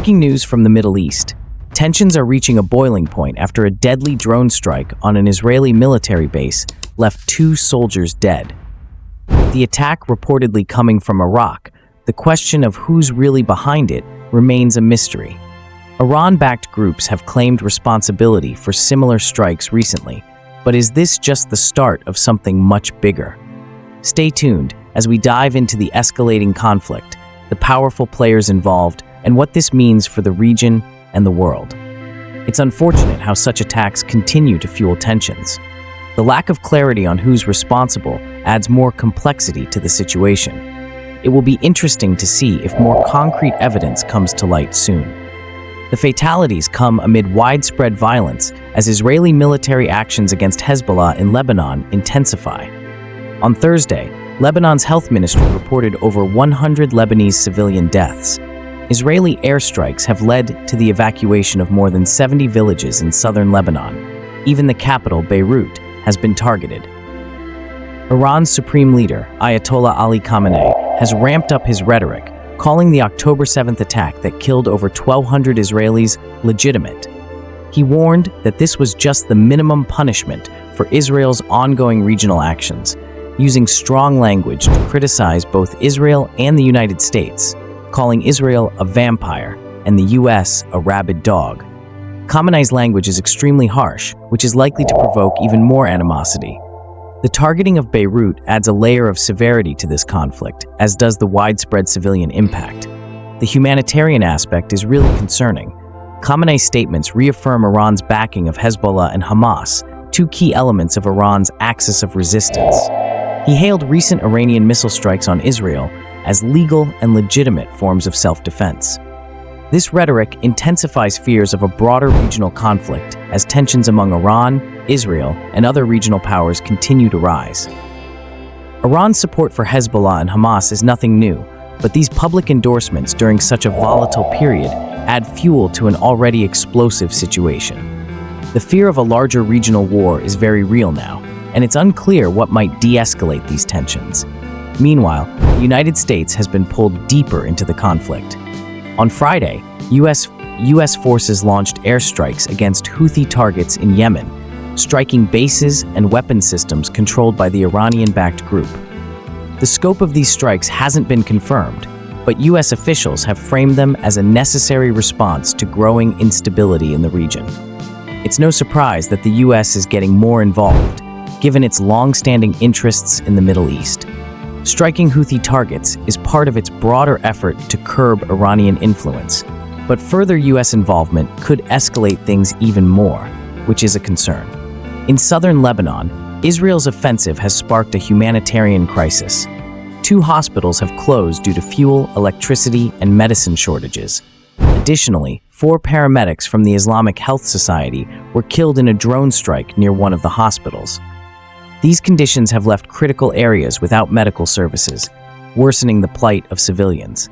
Breaking news from the Middle East. Tensions are reaching a boiling point after a deadly drone strike on an Israeli military base left 2 soldiers dead. With the attack reportedly coming from Iraq, the question of who's really behind it remains a mystery. Iran-backed groups have claimed responsibility for similar strikes recently, but is this just the start of something much bigger? Stay tuned as we dive into the escalating conflict, the powerful players involved, and what this means for the region and the world. It's unfortunate how such attacks continue to fuel tensions. The lack of clarity on who's responsible adds more complexity to the situation. It will be interesting to see if more concrete evidence comes to light soon. The fatalities come amid widespread violence as Israeli military actions against Hezbollah in Lebanon intensify. On Thursday, Lebanon's health ministry reported over 100 Lebanese civilian deaths. Israeli airstrikes have led to the evacuation of more than 70 villages in southern Lebanon. Even the capital, Beirut, has been targeted. Iran's supreme leader, Ayatollah Ali Khamenei, has ramped up his rhetoric, calling the October 7th attack that killed over 1,200 Israelis legitimate. He warned that this was just the minimum punishment for Israel's ongoing regional actions, using strong language to criticize both Israel and the United States, calling Israel a vampire and the US a rabid dog. Khamenei's language is extremely harsh, which is likely to provoke even more animosity. The targeting of Beirut adds a layer of severity to this conflict, as does the widespread civilian impact. The humanitarian aspect is really concerning. Khamenei's statements reaffirm Iran's backing of Hezbollah and Hamas, 2 key elements of Iran's axis of resistance. He hailed recent Iranian missile strikes on Israel as legal and legitimate forms of self-defense. This rhetoric intensifies fears of a broader regional conflict as tensions among Iran, Israel, and other regional powers continue to rise. Iran's support for Hezbollah and Hamas is nothing new, but these public endorsements during such a volatile period add fuel to an already explosive situation. The fear of a larger regional war is very real now, and it's unclear what might de-escalate these tensions. Meanwhile, the United States has been pulled deeper into the conflict. On Friday, U.S. forces launched airstrikes against Houthi targets in Yemen, striking bases and weapon systems controlled by the Iranian-backed group. The scope of these strikes hasn't been confirmed, but U.S. officials have framed them as a necessary response to growing instability in the region. It's no surprise that the U.S. is getting more involved, given its long-standing interests in the Middle East. Striking Houthi targets is part of its broader effort to curb Iranian influence, but further U.S. involvement could escalate things even more, which is a concern. In southern Lebanon, Israel's offensive has sparked a humanitarian crisis. 2 hospitals have closed due to fuel, electricity, and medicine shortages. Additionally, 4 paramedics from the Islamic Health Society were killed in a drone strike near one of the hospitals. These conditions have left critical areas without medical services, worsening the plight of civilians.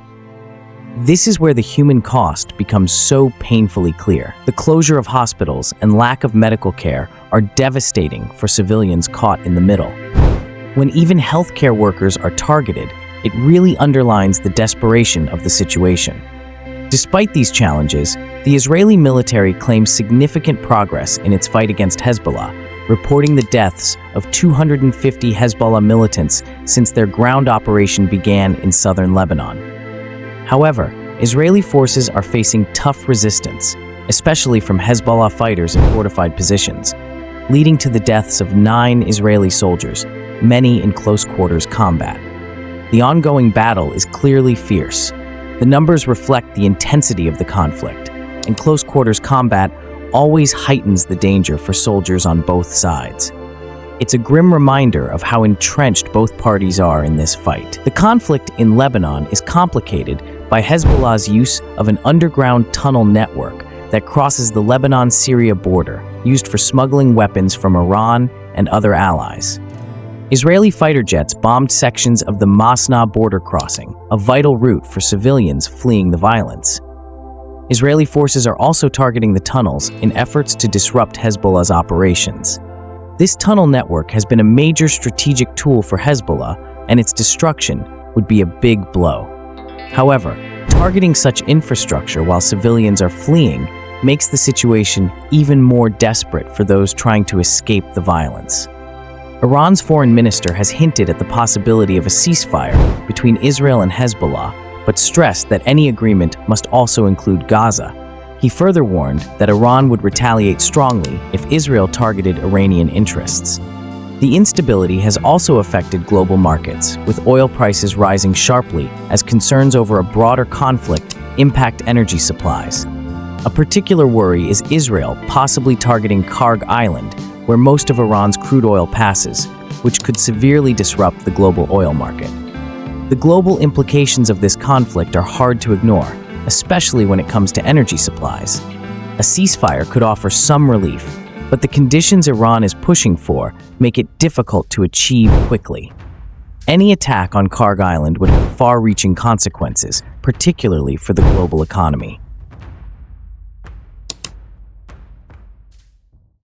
This is where the human cost becomes so painfully clear. The closure of hospitals and lack of medical care are devastating for civilians caught in the middle. When even healthcare workers are targeted, it really underlines the desperation of the situation. Despite these challenges, the Israeli military claims significant progress in its fight against Hezbollah, reporting the deaths of 250 Hezbollah militants since their ground operation began in southern Lebanon. However, Israeli forces are facing tough resistance, especially from Hezbollah fighters in fortified positions, leading to the deaths of 9 Israeli soldiers, many in close-quarters combat. The ongoing battle is clearly fierce. The numbers reflect the intensity of the conflict, and close-quarters combat always heightens the danger for soldiers on both sides. It's a grim reminder of how entrenched both parties are in this fight. The conflict in Lebanon is complicated by Hezbollah's use of an underground tunnel network that crosses the Lebanon-Syria border, used for smuggling weapons from Iran and other allies. Israeli fighter jets bombed sections of the Masna border crossing, a vital route for civilians fleeing the violence. Israeli forces are also targeting the tunnels in efforts to disrupt Hezbollah's operations. This tunnel network has been a major strategic tool for Hezbollah, and its destruction would be a big blow. However, Targeting such infrastructure while civilians are fleeing makes the situation even more desperate for those trying to escape the violence. Iran's foreign minister has hinted at the possibility of a ceasefire between Israel and Hezbollah, but stressed that any agreement must also include Gaza. He further warned that Iran would retaliate strongly if Israel targeted Iranian interests. The instability has also affected global markets, with oil prices rising sharply as concerns over a broader conflict impact energy supplies. A particular worry is Israel possibly targeting Karg Island, where most of Iran's crude oil passes, which could severely disrupt the global oil market. The global implications of this conflict are hard to ignore, especially when it comes to energy supplies. A ceasefire could offer some relief, but the conditions Iran is pushing for make it difficult to achieve quickly. Any attack on Karg Island would have far-reaching consequences, particularly for the global economy.